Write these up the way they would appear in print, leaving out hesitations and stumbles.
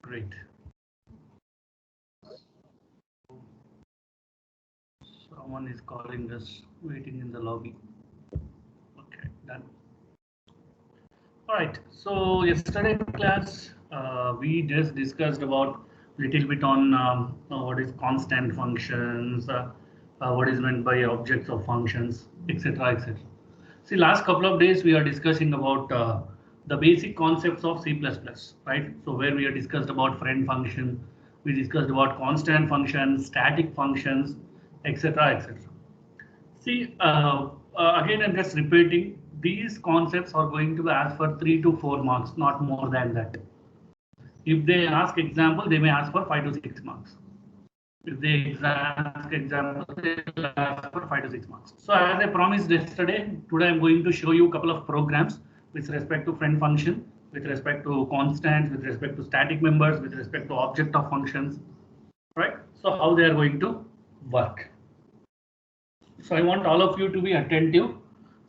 Great. Someone is calling us, waiting in the lobby. Okay, done. All right. So yesterday class, we just discussed about little bit on what is constant functions, what is meant by objects of functions, etc., etc. See, last couple of days we are discussing about the basic concepts of C++, right? So where we have discussed about friend function, we discussed about constant functions, static functions, etc., etc. See, again, I'm just repeating. These concepts are going to be asked for 3 to 4 marks, not more than that. If they ask example, they may ask for 5 to 6 marks. If they ask example, they will ask for 5 to 6 marks. So as I promised yesterday, today I'm going to show you a couple of programs with respect to friend function, with respect to constants, with respect to static members, with respect to object of functions, right? So how they are going to work. So I want all of you to be attentive.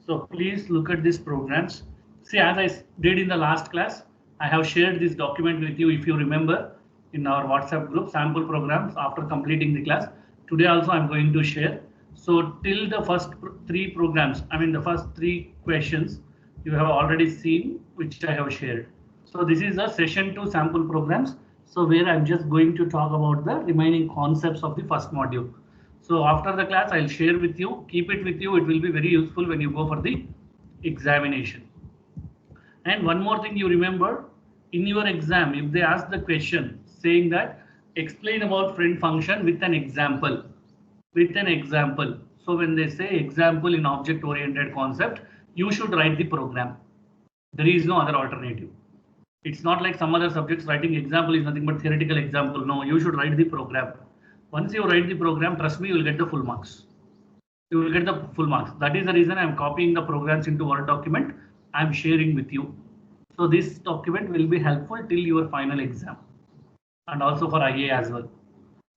So please look at these programs. See, as I did in the last class, I have shared this document with you, if you remember, in our WhatsApp group, sample programs after completing the class. Today also I'm going to share. So till the first 3 programs, I mean the first 3 questions you have already seen, which I have shared. So this is a session 2 sample programs. So where I'm just going to talk about the remaining concepts of the first module. So after the class, I'll share with you, keep it with you. It will be very useful when you go for the examination. And one more thing you remember, in your exam, if they ask the question saying that explain about friend function with an example, So when they say example in object oriented concept, you should write the program. There is no other alternative. It's not like some other subjects writing example is nothing but theoretical example. No, you should write the program. Once you write the program, trust me, you will get the full marks. You will get the full marks. That is the reason I'm copying the programs into Word document. I'm sharing with you. So this document will be helpful till your final exam and also for IA as well.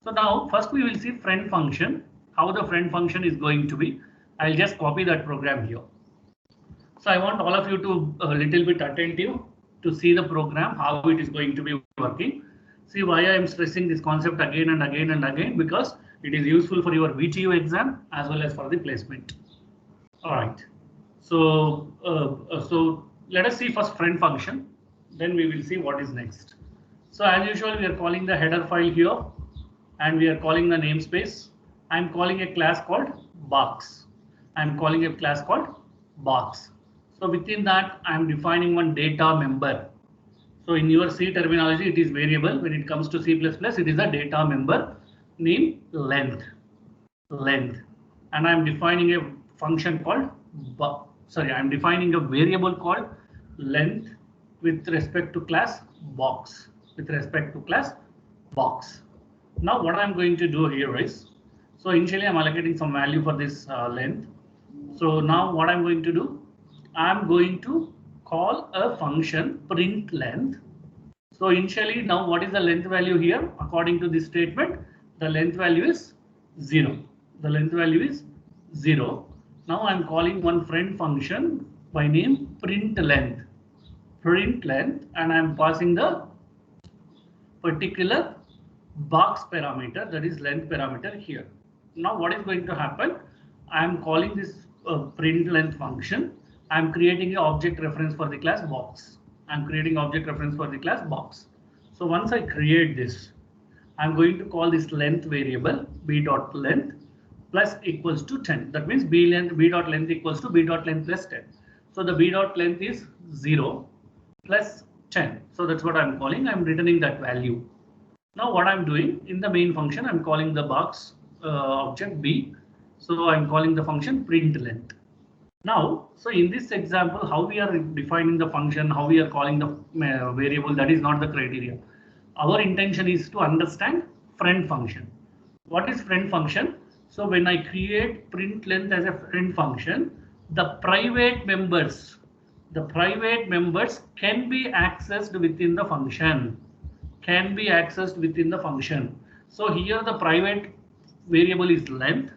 So now first we will see friend function, how the friend function is going to be. I'll just copy that program here. So I want all of you to a little bit attentive to see the program, how it is going to be working. See why I am stressing this concept again and again and again, because it is useful for your VTU exam as well as for the placement. All right. So let us see first friend function, then we will see what is next. So as usual, we are calling the header file here and we are calling the namespace. I'm calling a class called box. I'm calling a class called box. So within that, I'm defining one data member. So in your C terminology, it is variable. When it comes to C++, it is a data member named length. And I'm defining a function called, I'm defining a variable called length with respect to class box. Now what I'm going to do here is, so initially I'm allocating some value for this length. So now what I'm going to do, I'm going to call a function print length. So initially, now what is the length value here? According to this statement, the length value is 0. Now I'm calling one friend function by name print length, and I'm passing the particular box parameter, that is length parameter here. Now what is going to happen? I'm calling this print length function. I'm creating an object reference for the class box. So once I create this, I'm going to call this length variable b.length plus equals to 10. That means b.length equals to b.length plus 10. So the b.length is 0 plus 10. So that's what I'm calling. I'm returning that value. Now what I'm doing in the main function, I'm calling the box object b. So I'm calling the function print length. Now, so in this example, how we are defining the function, how we are calling the variable, that is not the criteria. Our intention is to understand friend function. What is friend function? So when I create print length as a friend function, the private members can be accessed within the function. So here the private variable is length,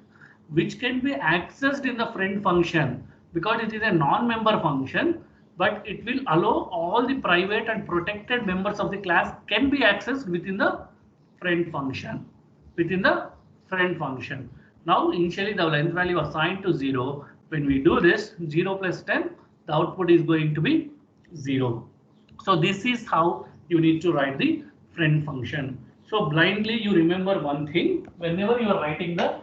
which can be accessed in the friend function. Because it is a non-member function, but it will allow all the private and protected members of the class can be accessed within the friend function. Within the friend function. Now initially the length value assigned to 0. When we do this 0 plus 10, the output is going to be 0. So this is how you need to write the friend function. So blindly you remember one thing, whenever you are writing the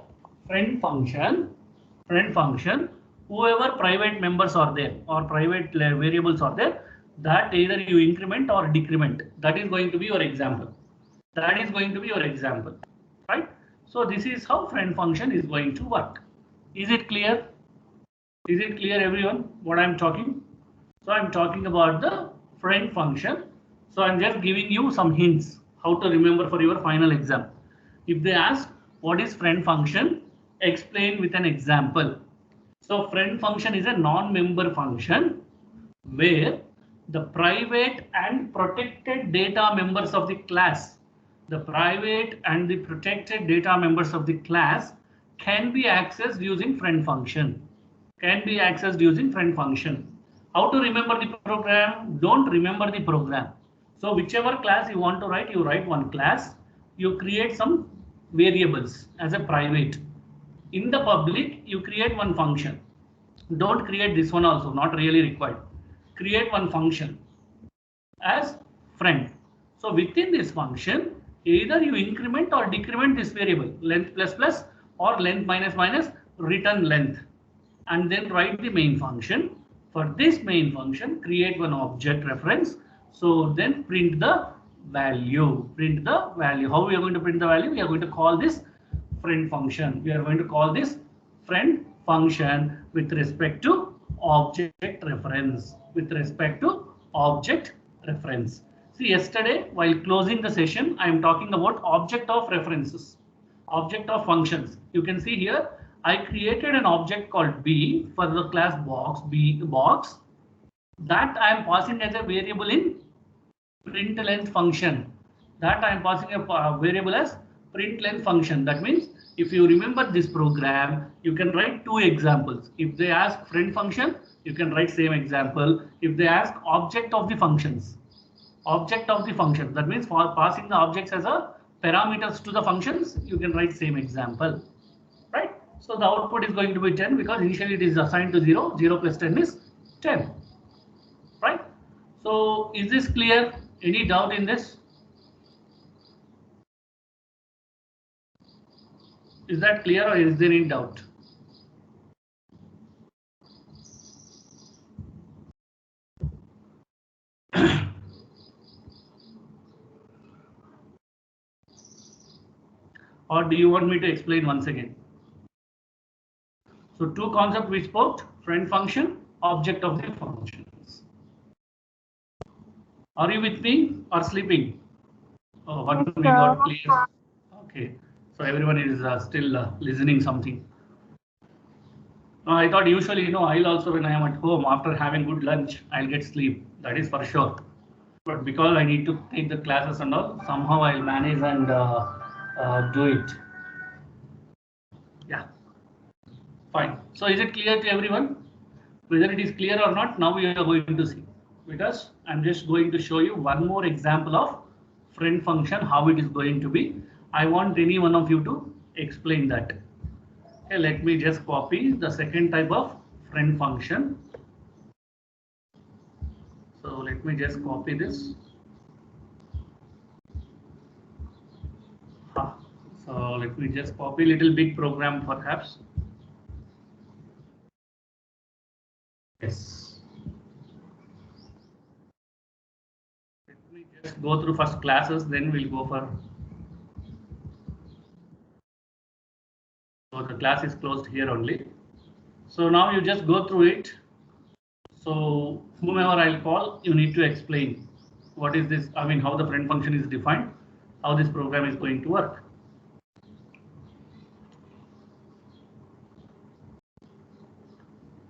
friend function, whoever private members are there or private variables are there, that either you increment or decrement. That is going to be your example. That is going to be your example, right? So this is how friend function is going to work. Is it clear? Is it clear, everyone, what I'm talking? So I'm talking about the friend function. So I'm just giving you some hints how to remember for your final exam. If they ask what is friend function, explain with an example. So friend function is a non-member function where the private and protected data members of the class, the private and the protected data members of the class can be accessed using friend function. Can be accessed using friend function. How to remember the program? Don't remember the program. So whichever class you want to write, you write one class. You create some variables as a private. In the public, you create one function. Don't create this one also, not really required. Create one function as friend. So within this function, either you increment or decrement this variable, length plus plus or length minus minus, return length, and then write the main function. For this main function, create one object reference. So then print the value. Print the value. How we are going to print the value? We are going to call this friend function. We are going to call this friend function with respect to object reference. With respect to object reference. See, yesterday while closing the session, I am talking about object of references, object of functions. You can see here I created an object called B for the class box, B box, that I am passing as a variable in print length function. That I am passing a variable as print length function. That means if you remember this program, you can write two examples. If they ask friend function, you can write same example. If they ask object of the functions, object of the function, that means for passing the objects as a parameters to the functions, you can write same example, right? So the output is going to be 10 because initially it is assigned to 0. 0 plus 10 is 10, right? So is this clear? Any doubt in this? Is that clear or is there any doubt? Or do you want me to explain once again? So two concepts we spoke, friend function, object of the functions. Are you with me or sleeping? Oh, one we got clear. Okay, so everyone is still listening something. I thought usually, I'll also when I am at home after having good lunch, I'll get sleep. That is for sure. But because I need to take the classes and all, somehow I'll manage and do it. Yeah, fine. So is it clear to everyone? Whether it is clear or not, now we are going to see. Because I'm just going to show you one more example of friend function, how it is going to be. I want any one of you to explain that. Okay, let me just copy the second type of friend function. So let me just copy this. So let me just copy a little big program perhaps. Yes. Let me just go through first classes, then we'll go for. So the class is closed here only. So now you just go through it. So whomever I'll call, you need to explain what is this, I mean, how the friend function is defined, how this program is going to work.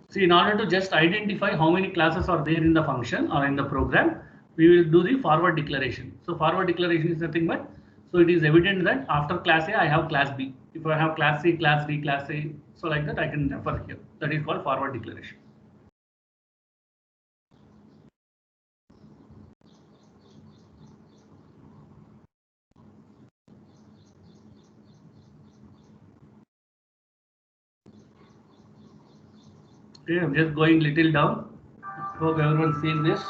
See, in order to just identify how many classes are there in the function or in the program, we will do the forward declaration. So forward declaration is nothing but, so it is evident that after class A, I have class B. If I have class C, class D, class A, so like that I can refer here. That is called forward declaration. Okay, I'm just going little down. Hope everyone's seeing this.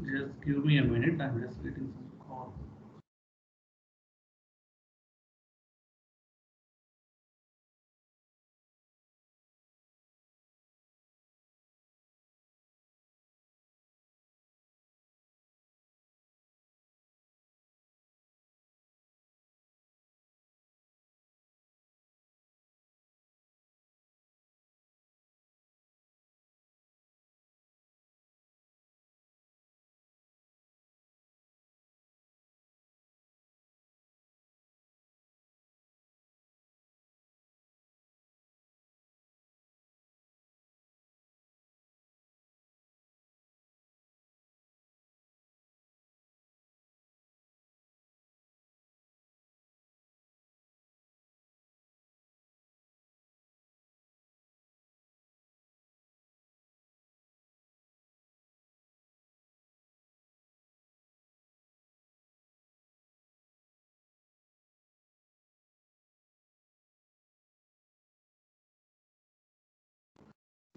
Just give me a minute. I'm just getting some call.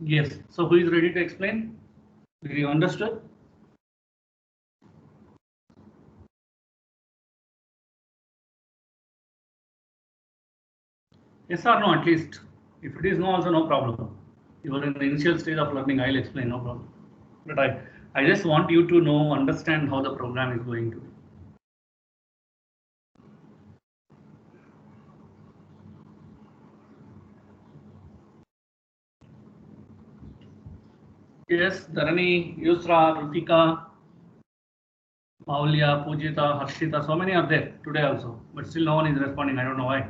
Yes. So who is ready to explain? Did you understood? Yes or no, at least. If it is no, also no problem. You are in the initial stage of learning, I'll explain, no problem. But I just want you to know, understand how the program is going to be. Yes, Dharani, Yusra, Rutika, Maulya, Pujita, Harshita, so many are there today also. But still no one is responding. I don't know why.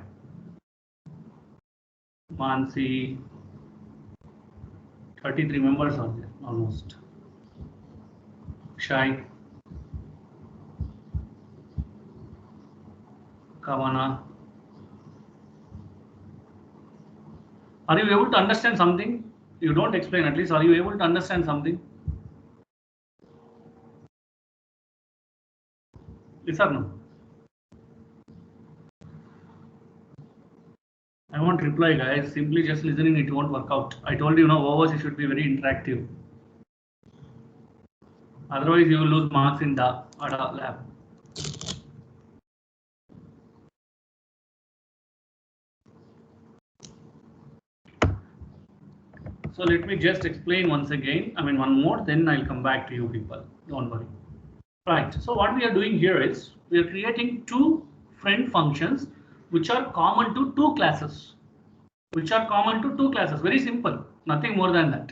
Mansi, 33 members are there almost. Shai, Kavana. Are you able to understand something? You don't explain, at least are you able to understand something? Yes or no? I won't reply, guys. Simply just listening, it won't work out. I told you, no, overs should be very interactive. Otherwise, you will lose marks in the ADA lab. So let me just explain once again. I mean, one more, then I'll come back to you people. Don't worry. Right. So what we are doing here is we are creating two friend functions which are common to two classes. Very simple. Nothing more than that.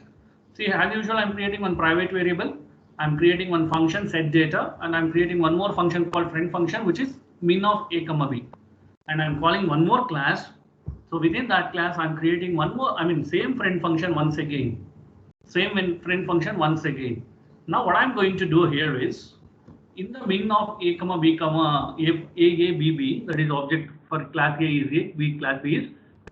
See, as usual, I'm creating one private variable. I'm creating one function set data, and I'm creating one more function called friend function, which is min of a comma b. And I'm calling one more class. So within that class, I'm creating one more, I mean, same friend function once again. Friend function once again. Now what I'm going to do here is, in the min of a comma b comma a b b, that is object for class A is A, B class B is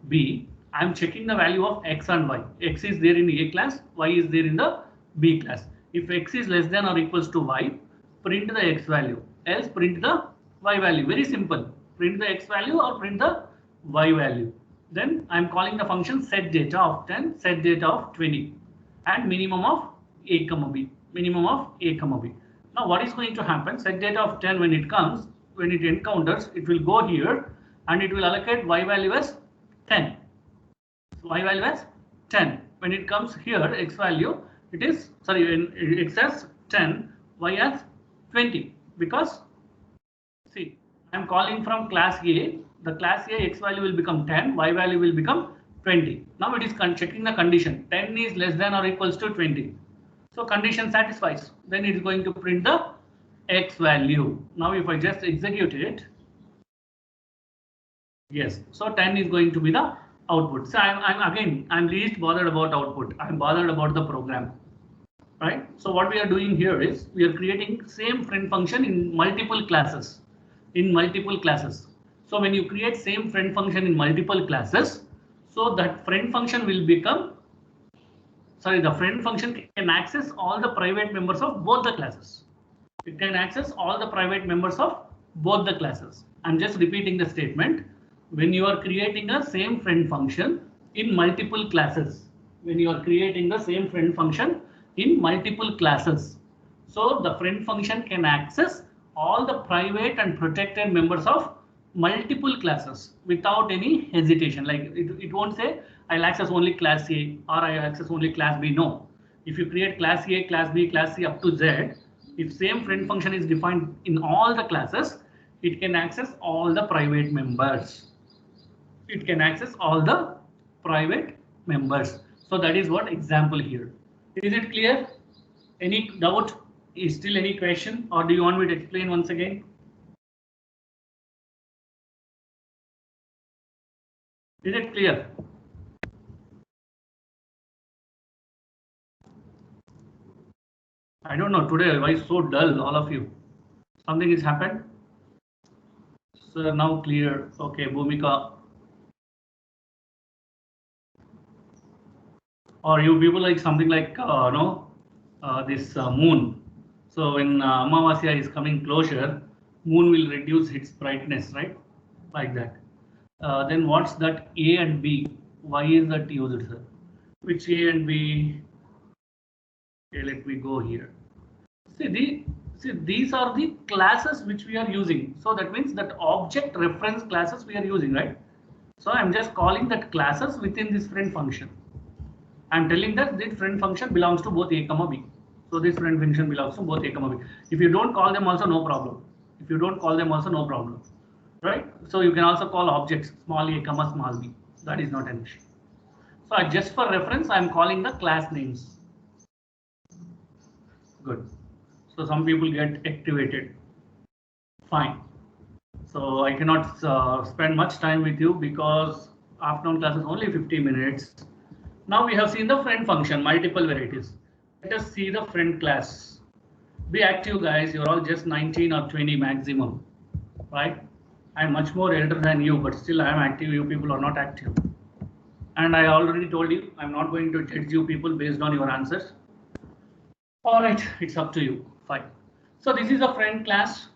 B. I'm checking the value of x and y. X is there in A class, y is there in the B class. If x is less than or equals to y, print the x value. Else print the y value. Very simple. Print the x value or print the y value. Then I'm calling the function set data of 10, set data of 20, and minimum of a comma b. Minimum of a comma b. Now what is going to happen? Set data of 10 when it comes, when it encounters, it will go here and it will allocate y value as 10. So y value as 10. When it comes here, x value, it is, sorry, when x as 10, y as 20. Because, see, I am calling from class A. The class A x value will become 10, y value will become 20. Now it is checking the condition. 10 is less than or equals to 20. So condition satisfies. Then it is going to print the x value. Now if I just execute it, yes, so 10 is going to be the output. So I'm least bothered about output. I'm bothered about the program, right? So what we are doing here is we are creating same friend function in multiple classes. So when you create same friend function in multiple classes, so that friend function will become, sorry, the friend function can access all the private members of both the classes. It can access all the private members of both the classes. I'm just repeating the statement. When you are creating a same friend function in multiple classes, when you are creating the same friend function in multiple classes, so the friend function can access all the private and protected members of multiple classes without any hesitation. Like it won't say I'll access only class A or I access only class B. No. If you create class A, class B, class C up to Z, if same friend function is defined in all the classes, it can access all the private members. It can access all the private members. So that is what example here. Is it clear? Any doubt? Is still any question, or do you want me to explain once again? Is it clear? I don't know today why so dull, all of you. Something has happened. So now clear. Okay, Bhumika. Or you people like something like this moon. So when Amavasya is coming closer, moon will reduce its brightness, right? Like that. Then what's that A and B? Why is that used, sir? Which A and B? Okay, let me go here. See, these are the classes which we are using. So that means that object reference classes we are using, right? So I'm just calling that classes within this friend function. I'm telling that this friend function belongs to both A comma B. So this friend function belongs to both A comma B. If you don't call them also, no problem. If you don't call them also, no problem. Right? So you can also call objects small a comma small b. That is not an issue. So just for reference, I'm calling the class names. Good. So some people get activated. Fine. So I cannot spend much time with you because afternoon class is only 50 minutes. Now we have seen the friend function, multiple varieties. Let us see the friend class. Be active, guys. You're all just 19 or 20 maximum, right? I'm much more elder than you, but still I am active. You people are not active. And I already told you, I'm not going to judge you people based on your answers. All right, it's up to you. Fine. So this is a friend class.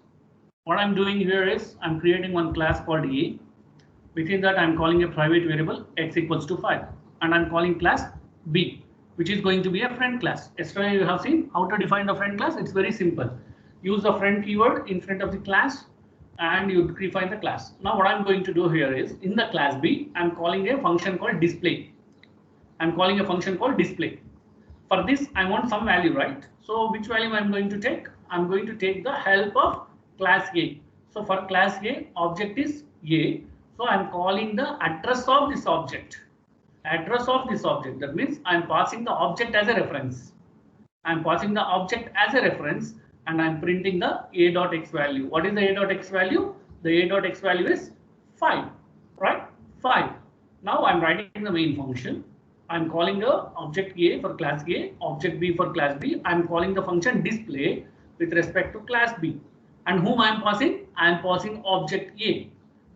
What I'm doing here is I'm creating one class called A. Within that, I'm calling a private variable x equals to 5. And I'm calling class B, which is going to be a friend class. Yesterday you have seen how to define the friend class. It's very simple. Use the friend keyword in front of the class and you define the class. Now what I'm going to do here is in the class B, I'm calling a function called display. I'm calling a function called display. For this, I want some value, right? So which value I'm going to take? I'm going to take the help of class A. So for class A, object is A. So I'm calling the address of this object. Address of this object. That means I'm passing the object as a reference. I'm passing the object as a reference and I'm printing the a.x value. What is the a.x value? The a.x value is 5, right? 5. Now I'm writing the main function. I'm calling the object A for class A, object B for class B. I'm calling the function display with respect to class B. And whom I'm passing? I'm passing object A.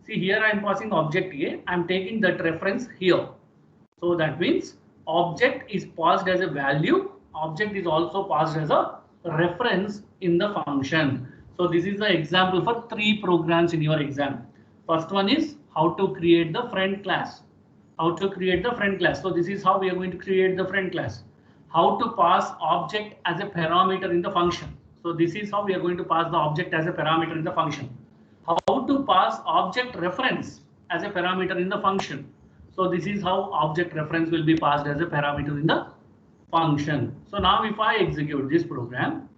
See here I'm passing object A. I'm taking that reference here. So that means object is passed as a value. Object is also passed as a reference in the function. So this is the example for 3 programs in your exam. First one is how to create the friend class. How to create the friend class. So this is how we are going to create the friend class. How to pass object as a parameter in the function. So this is how we are going to pass the object as a parameter in the function. How to pass object reference as a parameter in the function. So this is how object reference will be passed as a parameter in the function. So now if I execute this program,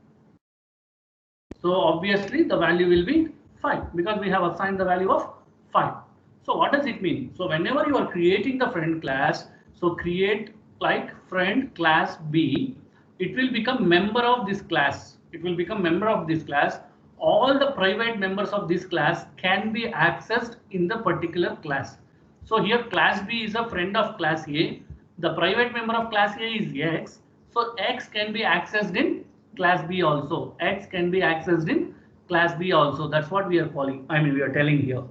so obviously the value will be 5 because we have assigned the value of 5. So what does it mean? So whenever you are creating the friend class, so create like friend class B, it will become member of this class. It will become member of this class. All the private members of this class can be accessed in the particular class. So here class B is a friend of class A. The private member of class A is X. So X can be accessed in class B also. X can be accessed in class B also. That's what we are calling. We are telling here.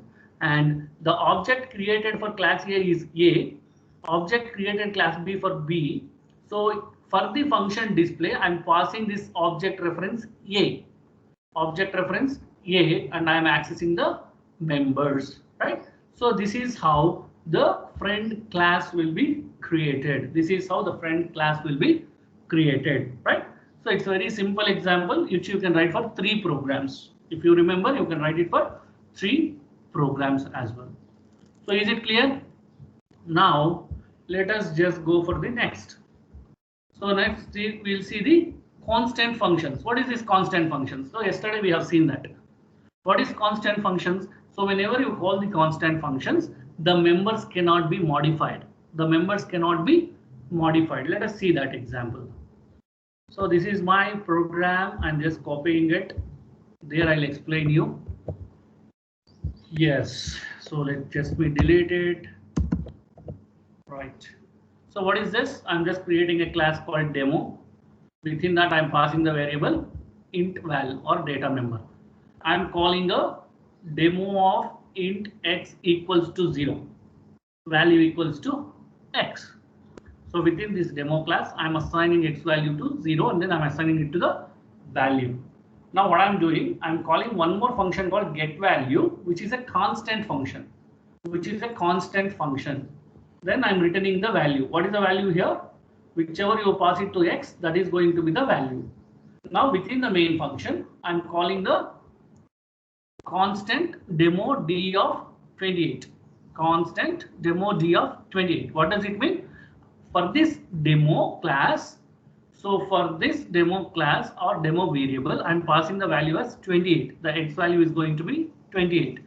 And the object created for class A is A. Object created class B for B. So for the function display, I'm passing this object reference A. object reference A, and I am accessing the members, right? So this is how the friend class will be created. This is how the friend class will be created, right? So it's a very simple example which you can write for 3 programs. If you remember, you can write it for 3 programs as well. So is it clear? Now let us just go for the next. So next we'll see the constant functions. What is this constant functions? So yesterday we have seen that. What is constant functions? So whenever you call the constant functions, the members cannot be modified. The members cannot be modified. Let us see that example. So this is my program. I'm just copying it. There I'll explain you. Yes. So let just me delete it. Right. So what is this? I'm just creating a class called demo. Within that, I'm passing the variable int val or data member. I'm calling a demo of int x equals to 0, value equals to x. So within this demo class, I'm assigning x value to 0 and then I'm assigning it to the value. Now what I'm doing, I'm calling one more function called getValue, which is a constant function, Then I'm returning the value. What is the value here? Whichever you pass it to x, that is going to be the value. Now within the main function, I'm calling the constant demo d of 28. Constant demo d of 28. What does it mean? For this demo class, so for this demo class or demo variable, I'm passing the value as 28. The x value is going to be 28.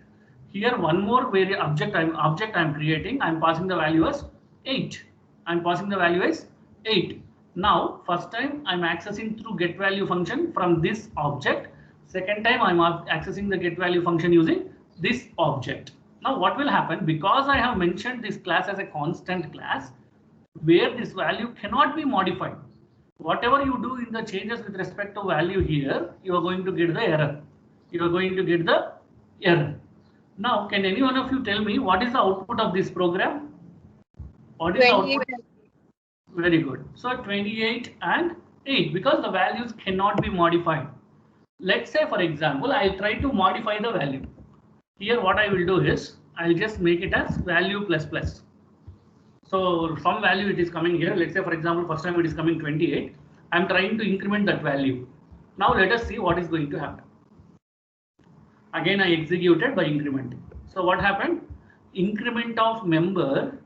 Here one more object I'm creating. I'm passing the value as 8. Now first time I'm accessing through getValue function from this object. Second time I'm accessing the getValue function using this object. Now what will happen, because I have mentioned this class as a constant class where this value cannot be modified. Whatever you do in the changes with respect to value here, you are going to get the error. Now, can any one of you tell me what is the output of this program? What is the output? Very good. So 28 and 8, because the values cannot be modified. Let's say, for example, I'll try to modify the value. Here what I will do is, I'll just make it as value plus plus. So some value it is coming here. Let's say, for example, first time it is coming 28. I'm trying to increment that value. Now let us see what is going to happen. Again, I executed by incrementing. So what happened? Increment of member,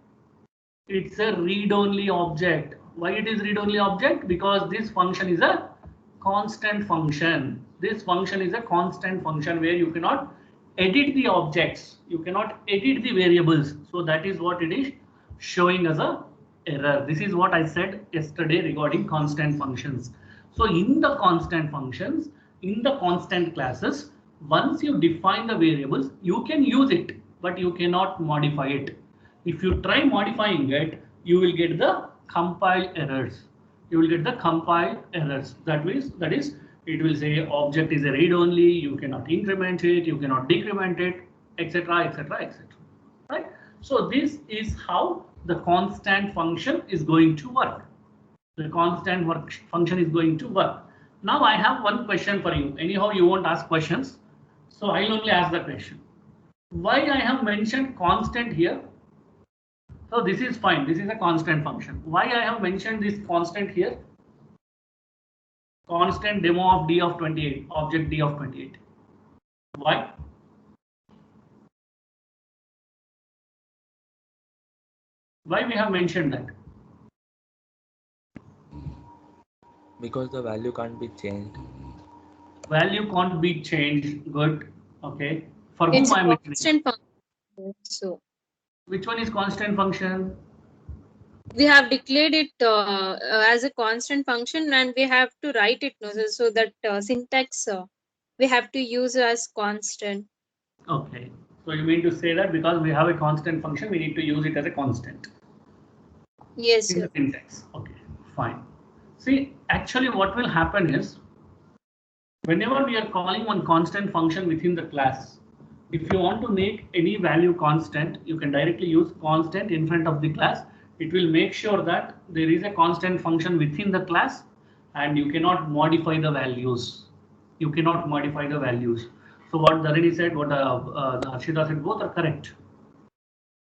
it's a read-only object. Why it is read-only object? Because this function is a constant function. This function is a constant function where you cannot edit the objects. You cannot edit the variables. So that is what it is showing as a error. This is what I said yesterday regarding constant functions. So in the constant functions, in the constant classes, once you define the variables, you can use it, but you cannot modify it. If you try modifying it, you will get the compile errors. That is, it will say object is a read only, you cannot increment it, you cannot decrement it, etc. Right? So this is how the constant function is going to work. Function is going to work. Now I have one question for you. Anyhow, you won't ask questions. So I'll only ask the question. Why I have mentioned constant here? So this is fine. This is a constant function. Why I have mentioned this constant here? Constant demo of d of 28, object d of 28. Why? Why we have mentioned that? Because the value can't be changed. Value can't be changed. Good. Okay. For whom I'm mentioning? So Which one is constant function? we have declared it as a constant function, and we have to write it so that syntax we have to use as constant. Okay. So you mean to say that because we have a constant function, we need to use it as a constant? Yes, in the syntax. Okay, fine. See, actually what will happen is, whenever we are calling one constant function within the class, if you want to make any value constant, you can directly use constant in front of the class. It will make sure that there is a constant function within the class and you cannot modify the values. You cannot modify the values. So what Dharini said, what Harshita said, both are correct.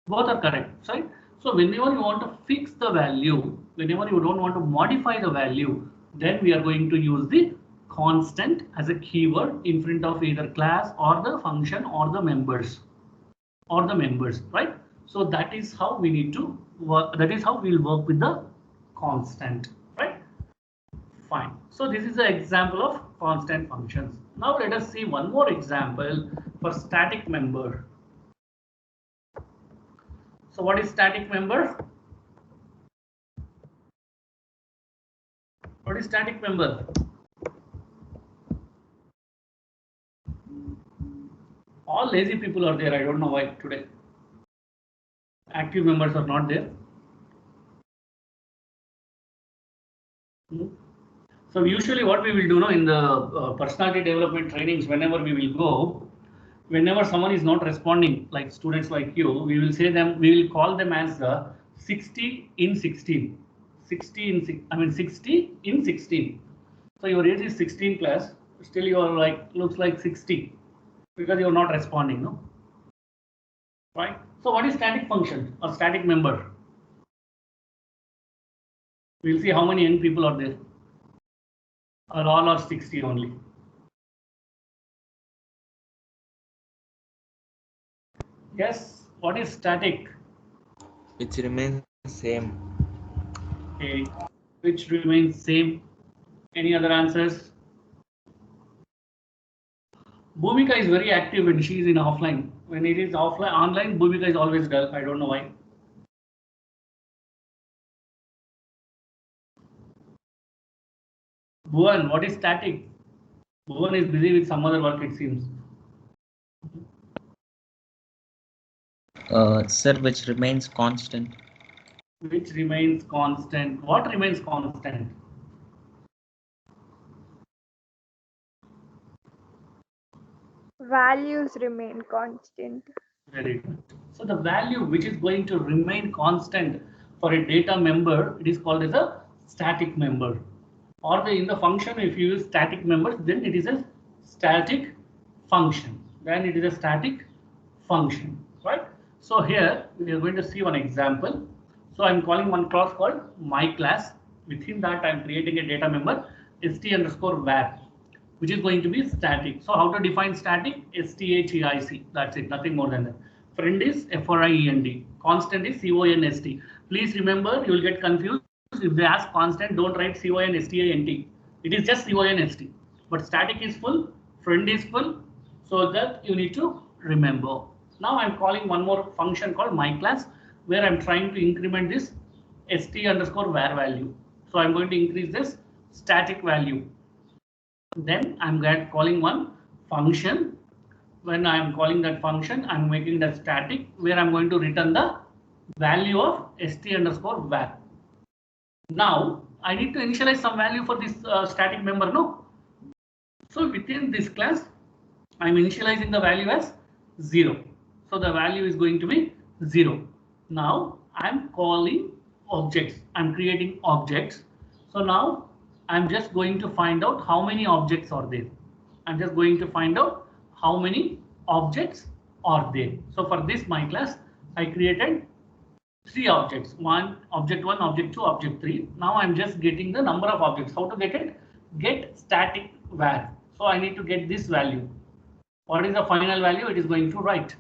Both are correct, right? So whenever you want to fix the value, whenever you don't want to modify the value, then we are going to use the constant as a keyword in front of either class or the function or the members, right? So that is how we need to work. That is how we'll work with the constant, right? Fine. So this is the example of constant functions. Now let us see one more example for static member. So what is static member? What is static member? All lazy people are there. I don't know why today. Active members are not there. So usually what we will do now in the personality development trainings, whenever we will go, whenever someone is not responding, like students like you, we will say them, we will call them as the 60 in 16. 60 in 16. So your age is 16 plus, still you are like, looks like 60 because you are not responding, no? Right? So what is static function or static member? We'll see how many young people are there. Or all are 60 only. Yes, what is static? Which remains same. Okay, which remains same. Any other answers? Bhumika is very active when she is in offline. When it is offline, online, Bhumika is always dull. I don't know why. Bhuvan, what is static? Bhuvan is busy with some other work, it seems. Sir, which remains constant. Which remains constant? What remains constant? Values remain constant. Very good. So the value which is going to remain constant for a data member, it is called as a static member. Or in the function, if you use static members, then it is a static function. Then it is a static function, right? So here we are going to see one example. So I'm calling one class called my class. Within that, I'm creating a data member st_var, which is going to be static. So how to define static? STATIC. That's it. Nothing more than that. Friend is FRIEND. Constant is CONST. Please remember, you will get confused. If they ask constant, don't write CONSTANT. It is just CONST. But static is full, friend is full, so that you need to remember. Now I'm calling one more function called myClass, where I'm trying to increment this st_var value. So I'm going to increase this static value. Then I'm calling one function. When I'm calling that function, I'm making that static, where I'm going to return the value of st_var. Now I need to initialize some value for this static member, no? So within this class, I'm initializing the value as 0. So the value is going to be 0. Now I'm calling objects. I'm creating objects. So now I'm just going to find out how many objects are there. I'm just going to find out how many objects are there. So for this my class, I created 3 objects. Object 1, object 2, object 3. Now I'm just getting the number of objects. How to get it? Get static var. So I need to get this value. What is the final value? It is going to write.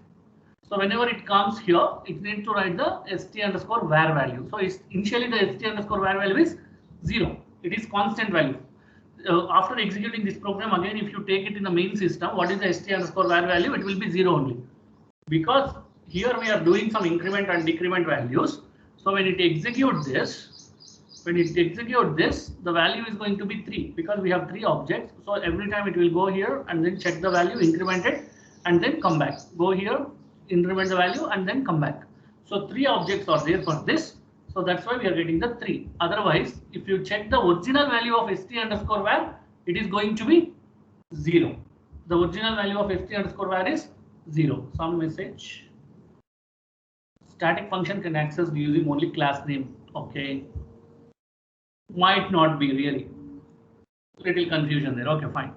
So whenever it comes here, it needs to write the st_var value. So initially the st_var value is 0. It is constant value. After executing this program again, if you take it in the main system, what is the st_var value? It will be 0 only. Because here we are doing some increment and decrement values. So when it executes this, the value is going to be 3, because we have 3 objects. So every time it will go here and then check the value, increment it, and then come back. Go here, increment the value, and then come back. So 3 objects are there for this. So that's why we are getting the 3. Otherwise, if you check the original value of st_var, it is going to be 0. The original value of st_var is 0. Some message. Static function can access using only class name. Okay. Might not be really. Little confusion there. Okay, fine.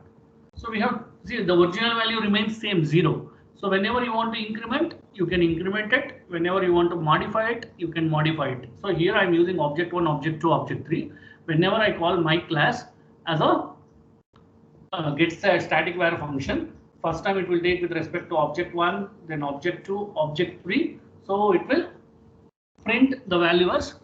So we have, see, the original value remains same 0. So whenever you want to increment, you can increment it. Whenever you want to modify it, you can modify it. So here I'm using object 1, object 2, object 3. Whenever I call my class as a gets a static var function, first time it will take with respect to object 1, then object 2, object 3. So it will print the value as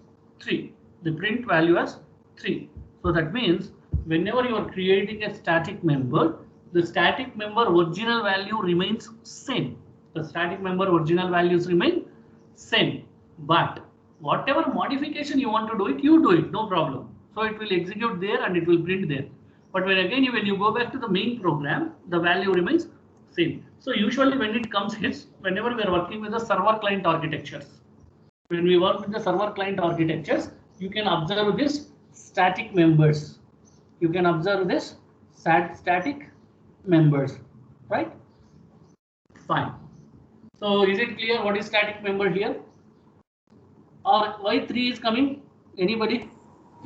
3. The print value as 3. So that means whenever you are creating a static member, the static member original value remains same. The static member original values remain same. But whatever modification you want to do it, you do it, no problem. So it will execute there and it will print there. But when you go back to the main program, the value remains same. So usually when it comes here, whenever we are working with the server client architectures, when we work with the server client architectures, you can observe this static members. You can observe this static members, right? Fine. So is it clear what is static member here? Or why 3 is coming? Anybody?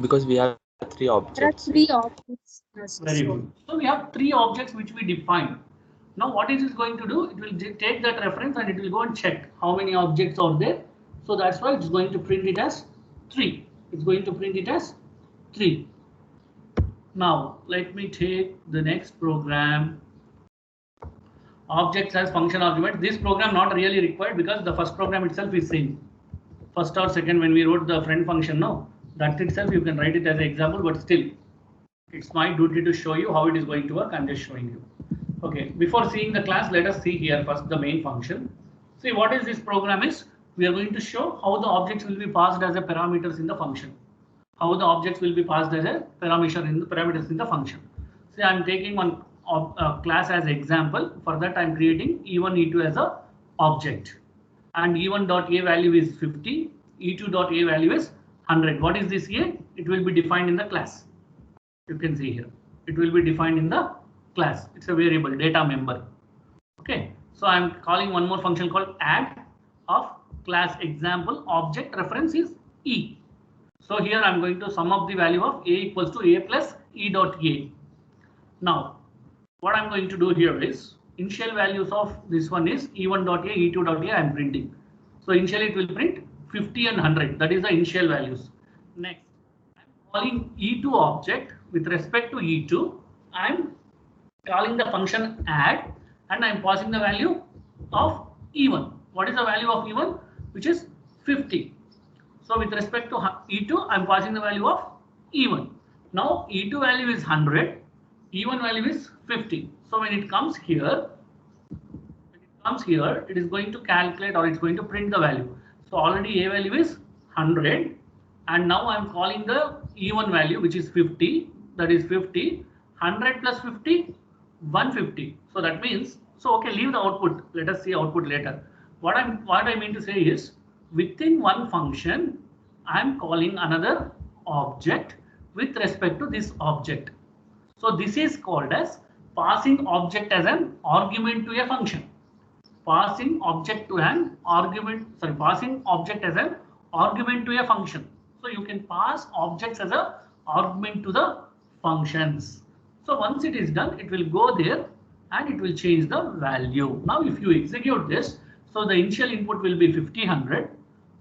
Because we have 3 There are objects. 3 objects. Very good. So we have 3 objects which we define. Now what is it going to do? It will take that reference and it will go and check how many objects are there. So that's why it's going to print it as 3. It's going to print it as 3. Now let me take the next program. Objects as function argument. This program not really required because the first program itself is same. First or second when we wrote the friend function, no, that itself you can write it as an example, but still it's my duty to show you how it is going to work. I'm just showing you. Okay, before seeing the class, let us see here first the main function. See what is this program is. We are going to show how the objects will be passed as a parameters in the function. How the objects will be passed as a parameters in the function. See, I'm taking one class as example. For that, I'm creating E1, E2 as a object, and E1.a value is 50, E2.a value is 100. What is this here? It will be defined in the class. You can see here. It will be defined in the class. It's a variable data member. Okay. So I'm calling one more function called add of class example object reference is E. So here I'm going to sum up the value of a equals to a plus e dot a. Now what I'm going to do here is initial values of this one is e1.a, e2.a I'm printing. So initially it will print 50 and 100. That is the initial values. Next, I'm calling e2 object with respect to e2. I'm calling the function add and I'm passing the value of e1. What is the value of e1? Which is 50. So with respect to e2, I'm passing the value of e1. Now e2 value is 100, e1 value is 50. So when it comes here, it is going to calculate or it's going to print the value. So already a value is 100, and now I'm calling the e1 value which is 50. That is 50. 100 plus 50, 150. So that means, so okay, leave the output. Let us see output later. What I mean to say is, within one function, I'm calling another object with respect to this object. So this is called as passing object as an argument to a function. Passing object as an argument to a function. So you can pass objects as an argument to the functions. So once it is done, it will go there and it will change the value. Now if you execute this, so the initial input will be 50, 100.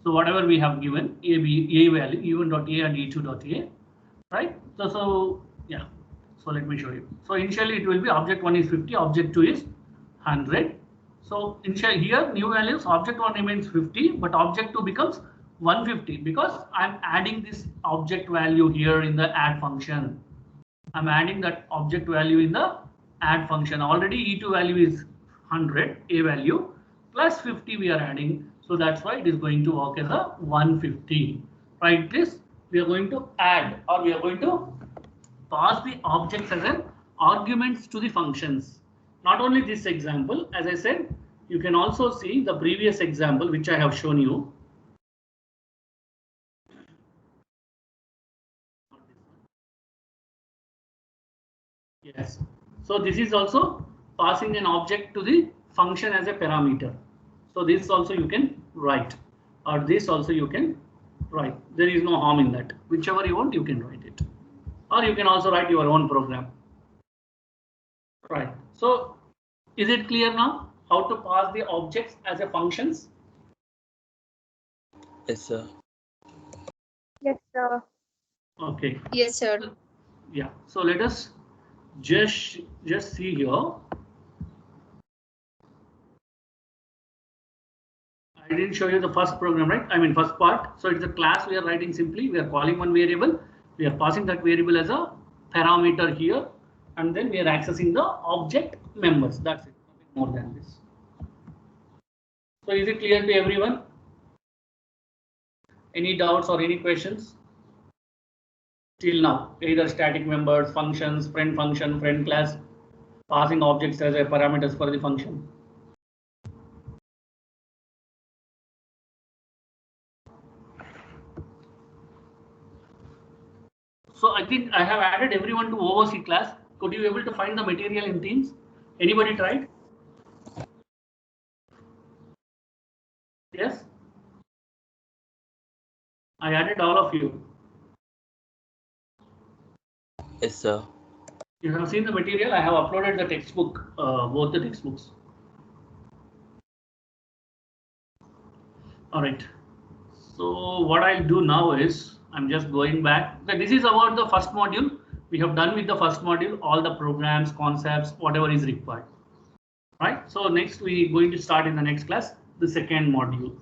So whatever we have given, a value, e1.a and e2.a, right? So yeah. So let me show you. So initially it will be object 1 is 50, object 2 is 100. So initially here new values, object 1 remains 50, but object 2 becomes 150 because I'm adding this object value here in the add function. I'm adding that object value in the add function. Already e2 value is 100, a value, plus 50 we are adding. So that's why it is going to work as a 150. Right? This we are going to add, or we are going to pass the objects as an arguments to the functions. Not only this example, as I said, you can also see the previous example which I have shown you. Yes. So this is also passing an object to the function as a parameter. So this also you can write, or this also you can write. There is no harm in that. Whichever you want, you can write it. Or you can also write your own program. Right. So is it clear now how to pass the objects as a functions? Yes, sir. Yes, sir. Okay. Yes, sir. Yeah. So let us just see here. I didn't show you the first program, right? I mean first part. So it's a class we are writing simply. We are calling one variable. We are passing that variable as a parameter here, and then we are accessing the object members. That's it. Nothing more than this. So is it clear to everyone? Any doubts or any questions? Till now, either static members, functions, friend function, friend class, passing objects as a parameters for the function. So I think I have added everyone to OOC class. Could you be able to find the material in Teams? Anybody tried? Yes? I added all of you. Yes, sir. You have seen the material. I have uploaded the textbook, both the textbooks. All right. So what I'll do now is I'm just going back. Okay, this is about the first module. We have done with the first module all the programs, concepts, whatever is required. Right. So next we're going to start in the next class the second module.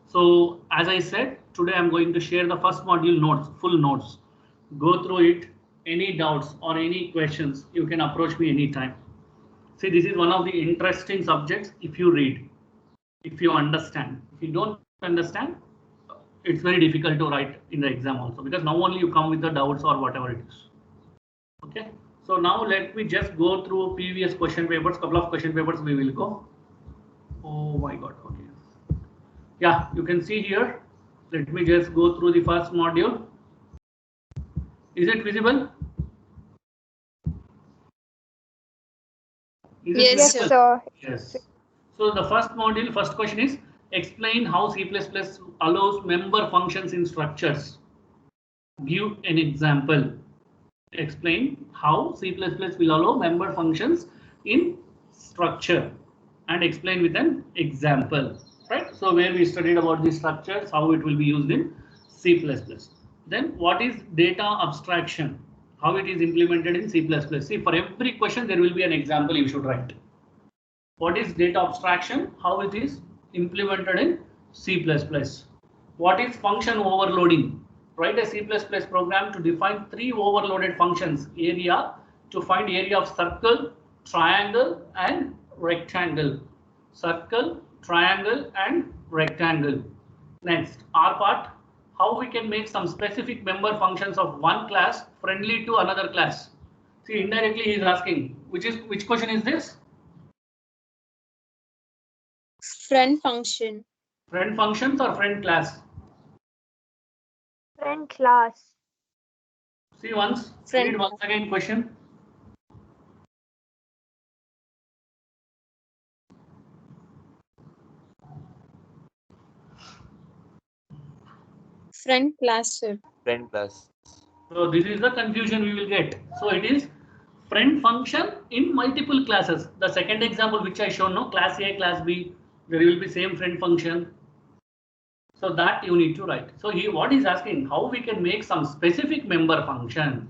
So as I said, today I'm going to share the first module notes, full notes. Go through it. Any doubts or any questions, you can approach me anytime. See, this is one of the interesting subjects if you read, if you understand. If you don't understand, it's very difficult to write in the exam also, because now only you come with the doubts or whatever it is. Okay. So now let me just go through previous question papers, couple of question papers we will go. Oh my God. Okay. Yeah, you can see here. Let me just go through the first module. Is it visible? Is it Yes, visible? sir. Yes. So the first module, first question is explain how C++ allows member functions in structures. Give an example. Explain how C++ will allow member functions in structure and explain with an example. Right. So where we studied about the structures, how it will be used in C++. Then what is data abstraction? How it is implemented in C++. See, for every question there will be an example you should write. What is data abstraction? How it is implemented in C++. What is function overloading? Write a C++ program to define 3 overloaded functions: area, to find area of circle, triangle and rectangle. Circle, triangle and rectangle. Next, R part, how we can make some specific member functions of one class friendly to another class. See, indirectly he is asking, which question is this? Friend function. Friend functions or friend class? Friend class. See once, Friend read once again question. friend class, sir. Friend class. So this is the confusion we will get. So it is friend function in multiple classes. The second example which I shown now, class A, class B, there will be same friend function. So that you need to write. So what is asking, how we can make some specific member function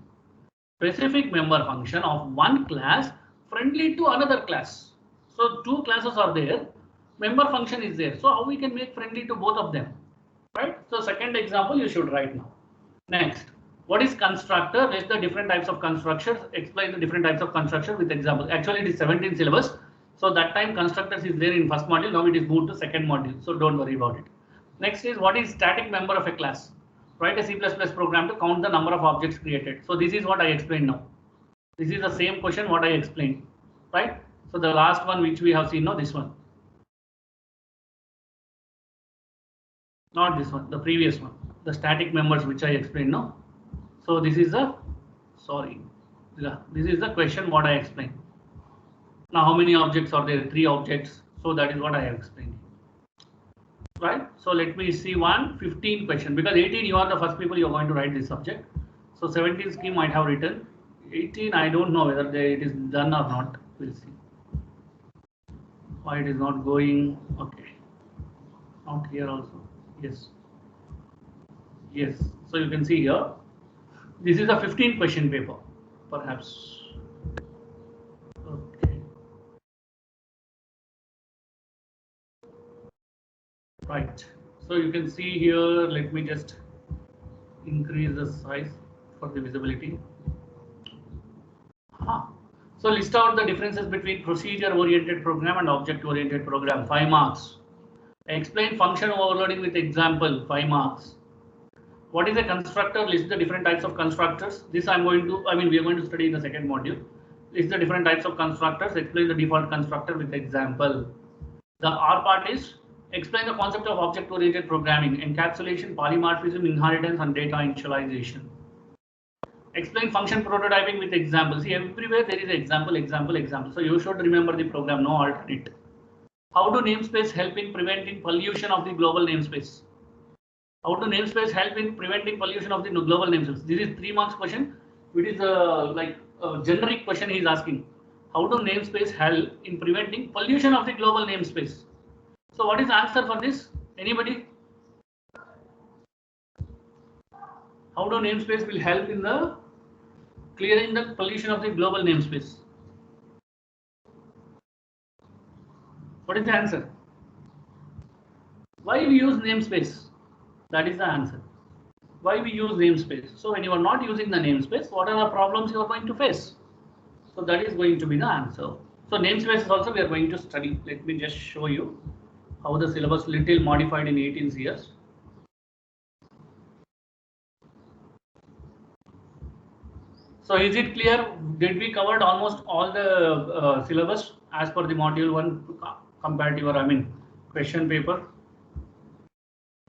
of one class friendly to another class. So 2 classes are there, member function is there. So how we can make friendly to both of them, right? So second example you should write now. Next, what is constructor? List the different types of constructors. Explain the different types of construction with example. Actually it is 17 syllabus. So that time constructors is there in first module. Now it is moved to second module. So don't worry about it. Next is what is static member of a class? Write a C++ program to count the number of objects created. So this is what I explained now. This is the same question what I explained, right? So the last one which we have seen now, this one. Not this one, the previous one. The static members which I explained now. So this is the, sorry, yeah, this is the question what I explained. Now how many objects are there? 3 objects. So that is what I have explained. Right. So let me see 15 question, because 18 you are the first people you are going to write this subject. So 17 scheme might have written. 18 I don't know whether it is done or not. we'll see. Why it is not going? Okay. Not here also. Yes. Yes. So you can see here. This is a 15 question paper, perhaps. Okay. Right. So you can see here. Let me just increase the size for the visibility. So list out the differences between procedure-oriented program and object-oriented program. 5 marks. Explain function overloading with example. 5 marks. What is a constructor? List the different types of constructors. This we are going to study in the second module. List the different types of constructors. Explain the default constructor with example. The R part is explain the concept of object-oriented programming, encapsulation, polymorphism, inheritance, and data initialization. Explain function prototyping with examples. See, everywhere there is example, example, example. So you should remember the program, no alternate. How do namespace help in preventing pollution of the global namespace? How do namespace help in preventing pollution of the global namespace? This is 3 marks question. It is like a generic question he is asking. How do namespace help in preventing pollution of the global namespace? So what is the answer for this? Anybody? How do namespace will help in the clearing the pollution of the global namespace? What is the answer? Why we use namespace? That is the answer. Why we use namespace? So when you are not using the namespace, what are the problems you are going to face? So that is going to be the answer. So namespace is also we are going to study. Let me just show you how the syllabus little modified in 18 CS. So is it clear? Did we covered almost all the syllabus as per the module 1 compared to your question paper?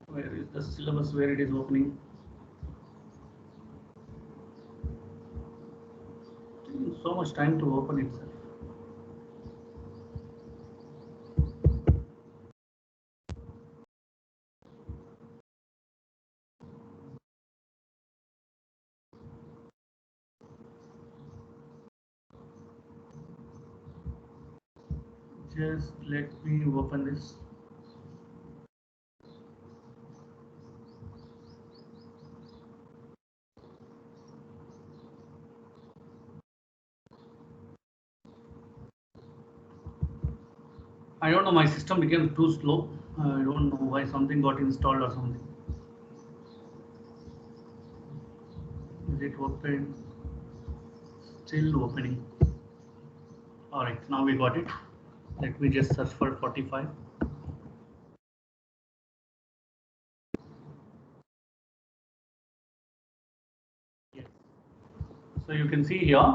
Where is the syllabus where it is opening? Taking so much time to open itself. Just let me open this. I don't know, my system became too slow. I don't know why, something got installed or something. Is it open? Still opening. All right, now we got it. Let me just search for 45. Yes. So you can see here.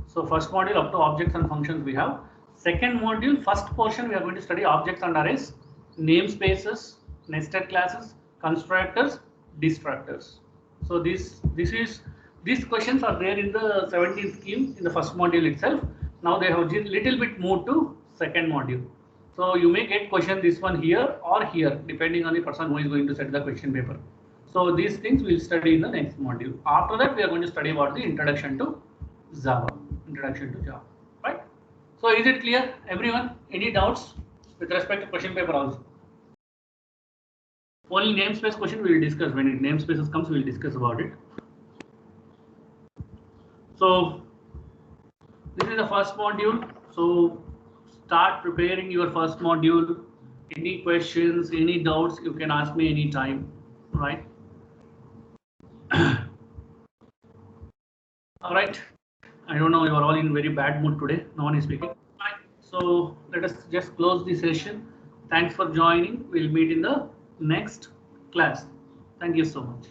So first module up to objects and functions we have. Second module, first portion we are going to study objects and arrays, namespaces, nested classes, constructors, destructors. So these questions are there in the 17th scheme in the first module itself. Now they have little bit moved to second module. So you may get question this one here or here depending on the person who is going to set the question paper. So these things we'll study in the next module. After that we are going to study about the introduction to Java. Right? So is it clear, everyone? Any doubts with respect to question paper also? Only namespace question we will discuss when it namespaces comes. We will discuss about it. So this is the first module. So start preparing your first module. Any questions, any doubts, you can ask me anytime. Right? All right. I don't know, you are all in very bad mood today. No one is speaking. Right. So let us just close the session. Thanks for joining. We'll meet in the next class. Thank you so much.